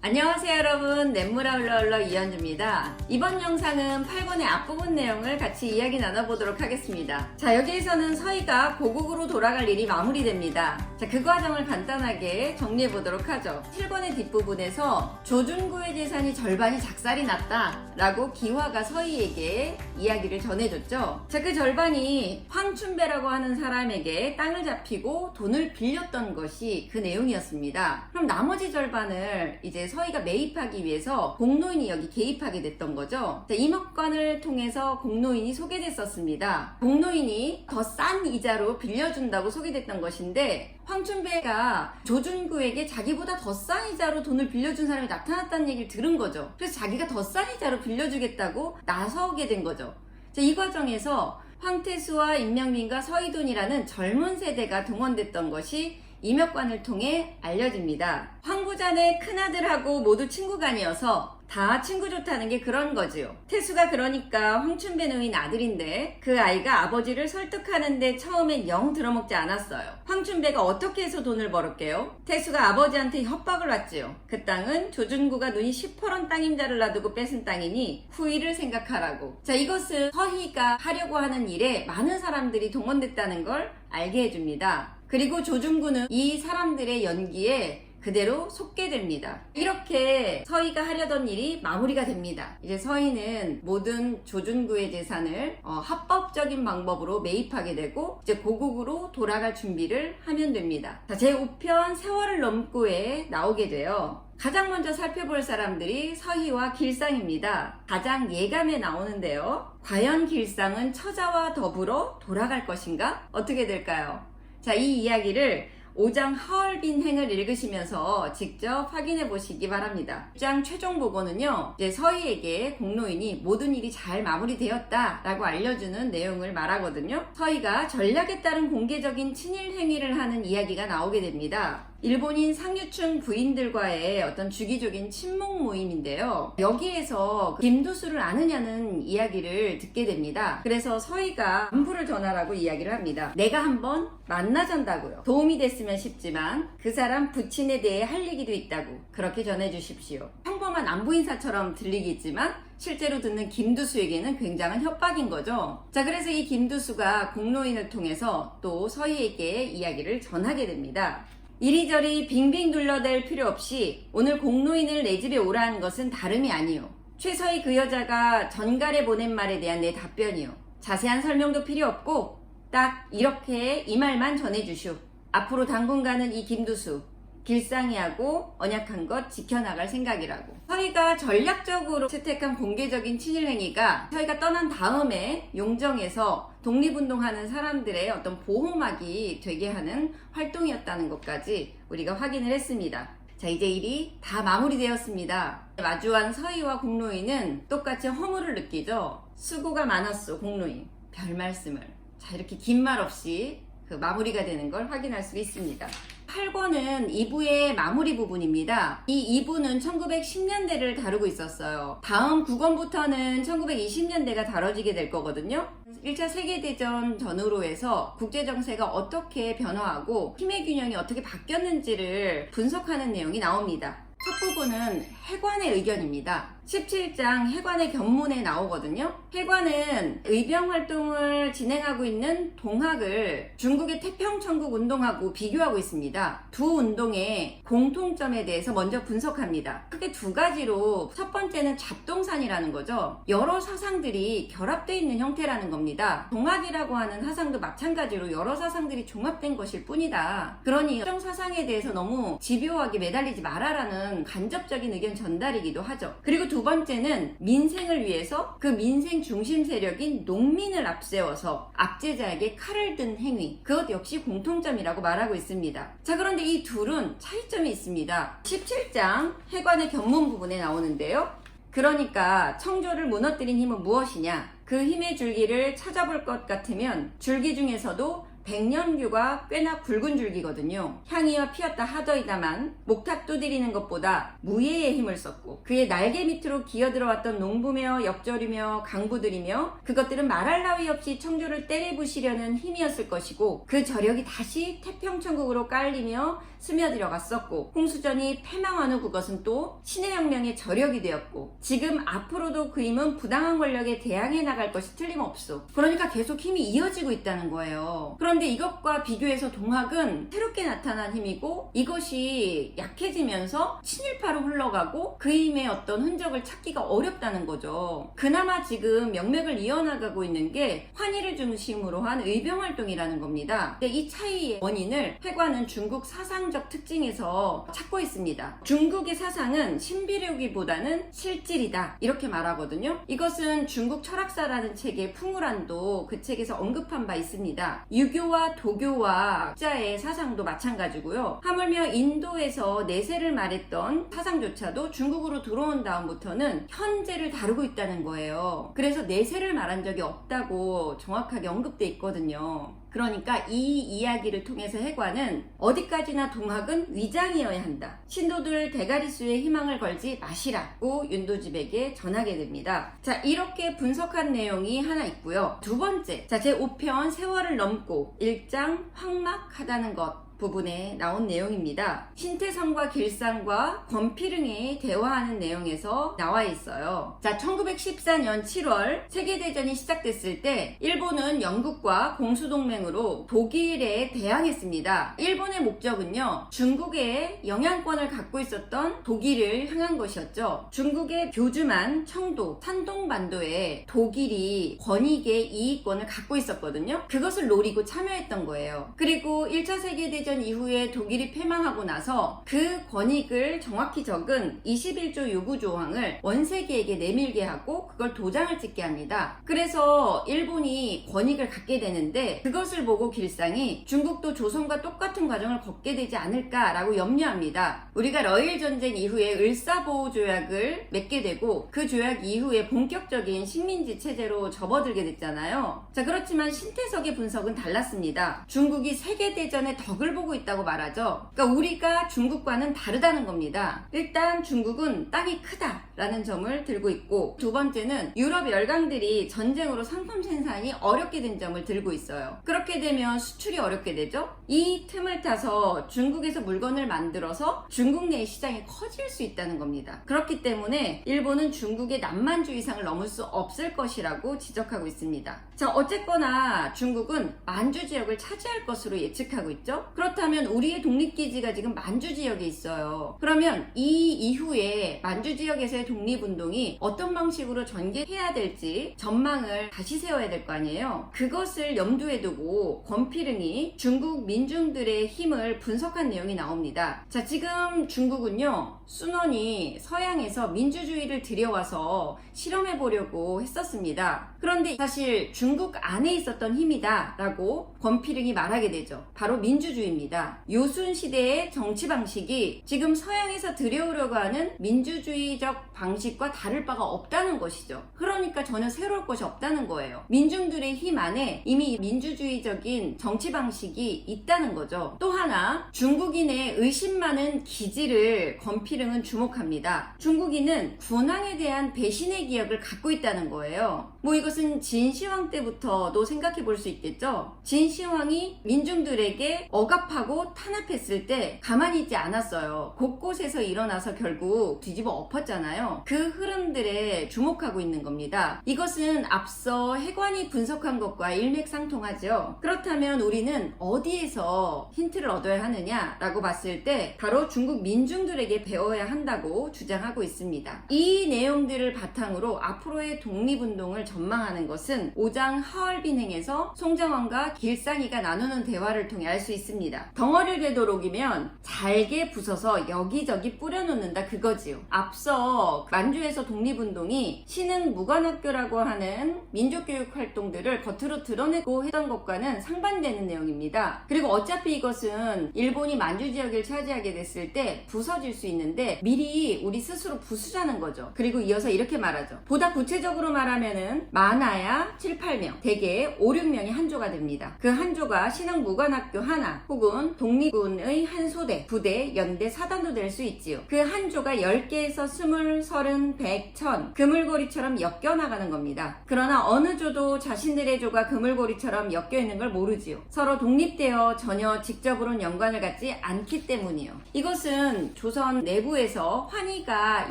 안녕하세요 여러분, 냇물아 흘러흘러 이현주입니다. 이번 영상은 8권의 앞부분 내용을 같이 이야기 나눠보도록 하겠습니다. 자, 여기에서는 서희가 고국으로 돌아갈 일이 마무리됩니다. 자, 그 과정을 간단하게 정리해보도록 하죠. 7권의 뒷부분에서 조준구의 재산이 절반이 작살이 났다 라고 기화가 서희에게 이야기를 전해줬죠. 자, 그 절반이 황춘배라고 하는 사람에게 땅을 잡히고 돈을 빌렸던 것이 그 내용이었습니다. 그럼 나머지 절반을 이제 서희가 매입하기 위해서 공노인이 여기 개입하게 됐던 거죠. 자, 임업관을 통해서 공노인이 소개됐었습니다. 공노인이 더 싼 이자로 빌려준다고 소개됐던 것인데, 황춘배가 조준구에게 자기보다 더 싼 이자로 돈을 빌려준 사람이 나타났다는 얘기를 들은 거죠. 그래서 자기가 더 싼 이자로 빌려주겠다고 나서게 된 거죠. 자, 이 과정에서 황태수와 임명빈과 서희돈이라는 젊은 세대가 동원됐던 것이 임역관을 통해 알려집니다. 황부자네 큰아들하고 모두 친구간이어서 다 친구 좋다는 게 그런 거지요. 태수가 그러니까 황춘배 노인 아들인데 그 아이가 아버지를 설득하는데 처음엔 영 들어먹지 않았어요. 황춘배가 어떻게 해서 돈을 벌었게요? 태수가 아버지한테 협박을 왔지요. 그 땅은 조준구가 눈이 시퍼런 땅임자를 놔두고 뺏은 땅이니 후일을 생각하라고. 자, 이것은 서희가 하려고 하는 일에 많은 사람들이 동원됐다는 걸 알게 해줍니다. 그리고 조준구는 이 사람들의 연기에 그대로 속게 됩니다. 이렇게 서희가 하려던 일이 마무리가 됩니다. 이제 서희는 모든 조준구의 재산을 합법적인 방법으로 매입하게 되고 이제 고국으로 돌아갈 준비를 하면 됩니다. 자, 제5편 세월을 넘고에 나오게 돼요. 가장 먼저 살펴볼 사람들이 서희와 길상입니다. 가장 예감에 나오는데요. 과연 길상은 처자와 더불어 돌아갈 것인가? 어떻게 될까요? 자, 이 이야기를 5장 하얼빈행을 읽으시면서 직접 확인해 보시기 바랍니다. 6장 최종 보고는요, 이제 서희에게 공노인이 모든 일이 잘 마무리되었다 라고 알려주는 내용을 말하거든요. 서희가 전략에 따른 공개적인 친일 행위를 하는 이야기가 나오게 됩니다. 일본인 상류층 부인들과의 어떤 주기적인 친목 모임인데요. 여기에서 김두수를 아느냐는 이야기를 듣게 됩니다. 그래서 서희가 안부를 전하라고 이야기를 합니다. 내가 한번 만나잔다고요. 도움이 됐으면 싶지만 그 사람 부친에 대해 할 얘기도 있다고 그렇게 전해주십시오. 평범한 안부 인사처럼 들리겠지만 실제로 듣는 김두수에게는 굉장한 협박인 거죠. 자, 그래서 이 김두수가 공노인을 통해서 또 서희에게 이야기를 전하게 됩니다. 이리저리 빙빙 둘러댈 필요 없이 오늘 공노인을 내 집에 오라는 것은 다름이 아니요. 최서희 그 여자가 전갈에 보낸 말에 대한 내 답변이요. 자세한 설명도 필요 없고 딱 이렇게 이 말만 전해주시오. 앞으로 당분간은 이 김두수 길상이하고 언약한 것 지켜나갈 생각이라고. 서희가 전략적으로 채택한 공개적인 친일행위가 서희가 떠난 다음에 용정에서 독립운동하는 사람들의 어떤 보호막이 되게 하는 활동이었다는 것까지 우리가 확인을 했습니다. 자, 이제 일이 다 마무리되었습니다. 마주한 서희와 공노인은 똑같이 허물을 느끼죠. 수고가 많았어 공노인. 별 말씀을. 자, 이렇게 긴 말 없이 그 마무리가 되는 걸 확인할 수 있습니다. 8권은 2부의 마무리 부분입니다. 이 2부는 1910년대를 다루고 있었어요. 다음 9권부터는 1920년대가 다뤄지게 될 거거든요. 1차 세계대전 전후로 해서 국제정세가 어떻게 변화하고 힘의 균형이 어떻게 바뀌었는지를 분석하는 내용이 나옵니다. 첫 부분은 해관의 의견입니다. 17장 해관의 견문에 나오거든요. 해관은 의병 활동을 진행하고 있는 동학을 중국의 태평천국 운동하고 비교하고 있습니다. 두 운동의 공통점에 대해서 먼저 분석합니다. 크게 두 가지로, 첫 번째는 잡동산이라는 거죠. 여러 사상들이 결합되어 있는 형태라는 겁니다. 동학이라고 하는 사상도 마찬가지로 여러 사상들이 종합된 것일 뿐이다. 그러니 특정 사상에 대해서 너무 집요하게 매달리지 말아라는 간접적인 의견 전달이기도 하죠. 그리고 두 번째는 민생을 위해서 그 민생 중심 세력인 농민을 앞세워서 압제자에게 칼을 든 행위, 그것 역시 공통점이라고 말하고 있습니다. 자, 그런데 이 둘은 차이점이 있습니다. 17장 해관의 견문 부분에 나오는데요. 그러니까 청조를 무너뜨린 힘은 무엇이냐? 그 힘의 줄기를 찾아볼 것 같으면 줄기 중에서도 백년규가 꽤나 굵은 줄기거든요. 향이여 피었다 하더이다만 목탁 두드리는 것보다 무예의 힘을 썼고 그의 날개 밑으로 기어들어왔던 농부며 역절이며 강부들이며 그것들은 말할 나위 없이 청조를 때려부시려는 힘이었을 것이고 그 저력이 다시 태평천국으로 깔리며 스며들어갔었고 홍수전이 패망한 후 그것은 또 신의 혁명의 저력이 되었고 지금 앞으로도 그 힘은 부당한 권력에 대항해 나갈 것이 틀림없소. 그러니까 계속 힘이 이어지고 있다는 거예요. 그런데 이것과 비교해서 동학은 새롭게 나타난 힘이고 이것이 약해지면서 친일파로 흘러가고 그 힘의 어떤 흔적을 찾기가 어렵다는 거죠. 그나마 지금 명맥을 이어나가고 있는 게 환희를 중심으로 한 의병활동이라는 겁니다. 근데 이 차이의 원인을 회관은 중국 사상적 특징에서 찾고 있습니다. 중국의 사상은 신비료기보다는 실질이다 이렇게 말하거든요. 이것은 중국 철학사라는 책의 풍우란도 그 책에서 언급한 바 있습니다. 유교와 도교와 학자의 사상도 마찬가지고요. 하물며 인도에서 내세를 말했던 사상조차도 중국으로 들어온 다음부터는 현재를 다루고 있다는 거예요. 그래서 내세를 말한 적이 없다고 정확하게 언급돼 있거든요. 그러니까 이 이야기를 통해서 해관은 어디까지나 동학은 위장이어야 한다. 신도들 대가리수에 희망을 걸지 마시라고 윤도집에게 전하게 됩니다. 자, 이렇게 분석한 내용이 하나 있고요. 두 번째, 자, 제5편 세월을 넘고 1장 황막하다는 것 부분에 나온 내용입니다. 신태성과 길상과 권필응이 대화하는 내용에서 나와 있어요. 자, 1914년 7월 세계대전이 시작됐을 때 일본은 영국과 공수동맹으로 독일에 대항했습니다. 일본의 목적은요, 중국의 영향권을 갖고 있었던 독일을 향한 것이었죠. 중국의 교주만 청도, 산동반도에 독일이 권익의 이익권을 갖고 있었거든요. 그것을 노리고 참여했던 거예요. 그리고 1차 세계대전 이후에 독일이 패망하고 나서 그 권익을 정확히 적은 21조 요구조항을 원세계에게 내밀게 하고 그걸 도장을 찍게 합니다. 그래서 일본이 권익을 갖게 되는데 그것을 보고 길상이 중국도 조선과 똑같은 과정을 걷게 되지 않을까라고 염려합니다. 우리가 러일 전쟁 이후에 을사보호조약을 맺게 되고 그 조약 이후에 본격적인 식민지 체제로 접어들게 됐잖아요. 자, 그렇지만 신태석의 분석은 달랐습니다. 중국이 세계대전의 덕을 보고 있다고 말하죠. 그러니까 우리가 중국과는 다르다는 겁니다. 일단 중국은 땅이 크다라는 점을 들고 있고 두 번째는 유럽 열강들이 전쟁으로 상품 생산이 어렵게 된 점을 들고 있어요. 그렇게 되면 수출이 어렵게 되죠. 이 틈을 타서 중국에서 물건을 만들어서 중국 내 시장이 커질 수 있다는 겁니다. 그렇기 때문에 일본은 중국의 남만주의상을 넘을 수 없을 것이라고 지적하고 있습니다. 자, 어쨌거나 중국은 만주 지역을 차지할 것으로 예측하고 있죠. 그렇다면 우리의 독립기지가 지금 만주 지역에 있어요. 그러면 이 이후에 만주 지역에서의 독립운동이 어떤 방식으로 전개해야 될지 전망을 다시 세워야 될 거 아니에요. 그것을 염두에 두고 권필응이 중국 민중들의 힘을 분석한 내용이 나옵니다. 자, 지금 중국은요, 순원이 서양에서 민주주의를 들여와서 실험해 보려고 했었습니다. 그런데 사실 중국 안에 있었던 힘이다 라고 권필응이 말하게 되죠. 바로 민주주의입니다. 요순 시대의 정치 방식이 지금 서양에서 들여오려고 하는 민주주의적 방식과 다를 바가 없다는 것이죠. 그러니까 전혀 새로울 것이 없다는 거예요. 민중들의 힘 안에 이미 민주주의적인 정치 방식이 있다는 거죠. 또 하나, 중국인의 의심 많은 기질을 권필응은 주목합니다. 중국인은 군왕에 대한 배신의 기억을 갖고 있다는 거예요. 뭐 이것은 진시황 때부터도 생각해 볼 수 있겠죠. 진시황이 민중들에게 억압하고 탄압했을 때 가만히 있지 않았어요. 곳곳에서 일어나서 결국 뒤집어 엎었잖아요. 그 흐름들에 주목하고 있는 겁니다. 이것은 앞서 해관이 분석한 것과 일맥상통하죠. 그렇다면 우리는 어디에서 힌트를 얻어야 하느냐라고 봤을 때 바로 중국 민중들에게 배워야 한다고 주장하고 있습니다. 이 내용들을 바탕으로 앞으로의 독립운동을 전망하는 것은 5장 하얼빈행에서 송정원과 길상이가 나누는 대화를 통해 알 수 있습니다. 덩어리를 되도록이면 잘게 부숴서 여기저기 뿌려놓는다 그거지요. 앞서 만주에서 독립운동이 신흥 무관학교라고 하는 민족교육 활동들을 겉으로 드러내고 했던 것과는 상반되는 내용입니다. 그리고 어차피 이것은 일본이 만주 지역을 차지하게 됐을 때 부서질 수 있는데 있는데 미리 우리 스스로 부수자는 거죠. 그리고 이어서 이렇게 말하죠. 보다 구체적으로 말하면은 많아야 7, 8명, 대개 5, 6명이 한 조가 됩니다. 그 한 조가 신흥무관학교 하나 혹은 독립군의 한 소대, 부대, 연대, 사단도 될 수 있지요. 그 한 조가 10개에서 20, 30, 100, 1000 그물고리처럼 엮여나가는 겁니다. 그러나 어느 조도 자신들의 조가 그물고리처럼 엮여있는 걸 모르지요. 서로 독립되어 전혀 직접으로는 연관을 갖지 않기 때문이요. 이것은 조선 내부에서 환희가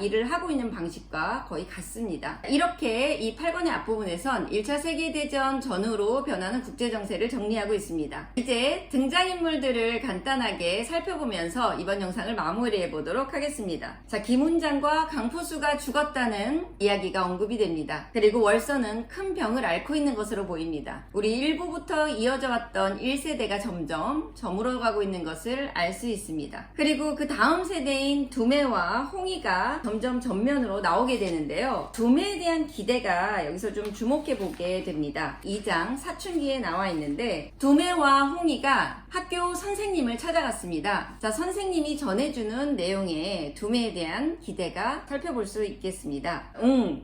일을 하고 있는 방식과 거의 같습니다. 이렇게 이 8권의 앞부분에선 1차 세계대전 전후로 변하는 국제정세를 정리하고 있습니다. 이제 등장인물들을 간단하게 살펴보면서 이번 영상을 마무리해 보도록 하겠습니다. 자, 김훈장과 강포수가 죽었다는 이야기가 언급이 됩니다. 그리고 월서는 큰 병을 앓고 있는 것으로 보입니다. 우리 일부부터 이어져 왔던 1세대가 점점 저물어가고 있는 것을 알 수 있습니다. 그리고 그 다음 세대인 두매와 홍의가 점점 전면으로 나오게 되는데요. 두매에 대한 기대가 여기서 좀 주목해 보게 됩니다. 2장 사춘기에 나와 있는데 두매와 홍의가 학교 선생님을 찾아갔습니다. 자, 선생님이 전해주는 내용에 두매에 대한 기대가 살펴볼 수 있겠습니다.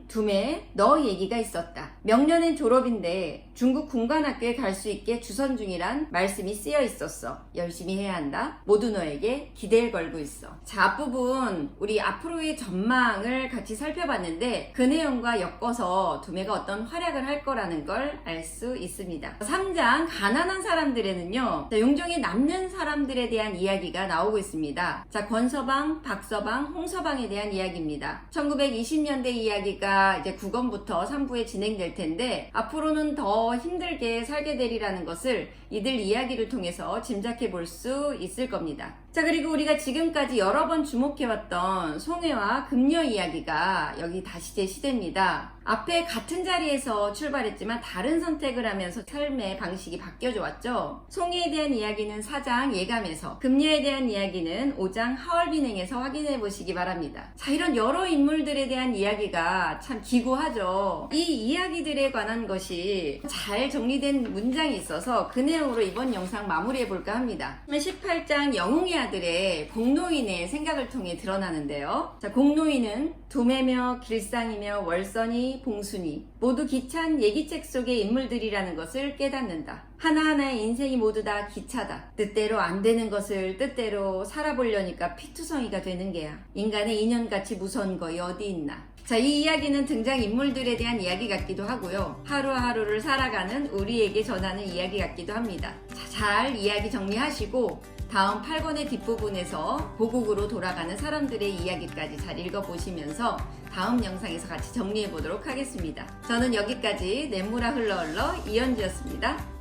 두매, 너 얘기가 있었다. 명년엔 졸업인데 중국 군관학교에 갈 수 있게 주선 중이란 말씀이 쓰여 있었어. 열심히 해야 한다. 모두 너에게 기대를 걸고 있어. 자, 앞부분 우리 앞으로의 전망을 같이 살펴봤는데 그 내용과 엮어서 두매가 어떤 활약을 할 거라는 걸 알 수 있습니다. 3장 가난한 사람들에는요, 자, 용종에 남는 사람들에 대한 이야기가 나오고 있습니다. 자, 권서방, 박서방, 홍서방에 대한 이야기입니다. 1920년대 이야기가 이제 9권부터 3부에 진행될 텐데 앞으로는 더 힘들게 살게 되리라는 것을 이들 이야기를 통해서 짐작해 볼 수 있을 겁니다. 자, 그리고 우리가 지금까지 여러 번 주목해왔던 송해와 금녀 이야기가 여기 다시 제시됩니다. 앞에 같은 자리에서 출발했지만 다른 선택을 하면서 삶의 방식이 바뀌어져 왔죠. 송해에 대한 이야기는 4장 예감에서, 금녀에 대한 이야기는 5장 하얼빈행에서 확인해 보시기 바랍니다. 자, 이런 여러 인물들에 대한 이야기가 참 기구하죠. 이 이야기들에 관한 것이 잘 정리된 문장이 있어서 그 내용으로 이번 영상 마무리해 볼까 합니다. 18장 영웅의 아들의 공노인의 생각을 통해 드러나는데요. 자, 공노인은 두매며 길상이며 월선이 봉순이 모두 기찬 얘기책 속의 인물들이라는 것을 깨닫는다. 하나하나의 인생이 모두 다 기차다. 뜻대로 안 되는 것을 뜻대로 살아보려니까 피투성이가 되는 게야. 인간의 인연같이 무서운 거이 어디 있나. 자, 이 이야기는 등장인물들에 대한 이야기 같기도 하고요. 하루하루를 살아가는 우리에게 전하는 이야기 같기도 합니다. 자, 잘 이야기 정리하시고 다음 8권의 뒷부분에서 고국으로 돌아가는 사람들의 이야기까지 잘 읽어보시면서 다음 영상에서 같이 정리해 보도록 하겠습니다. 저는 여기까지 냇물아 흘러 흘러 이현주였습니다.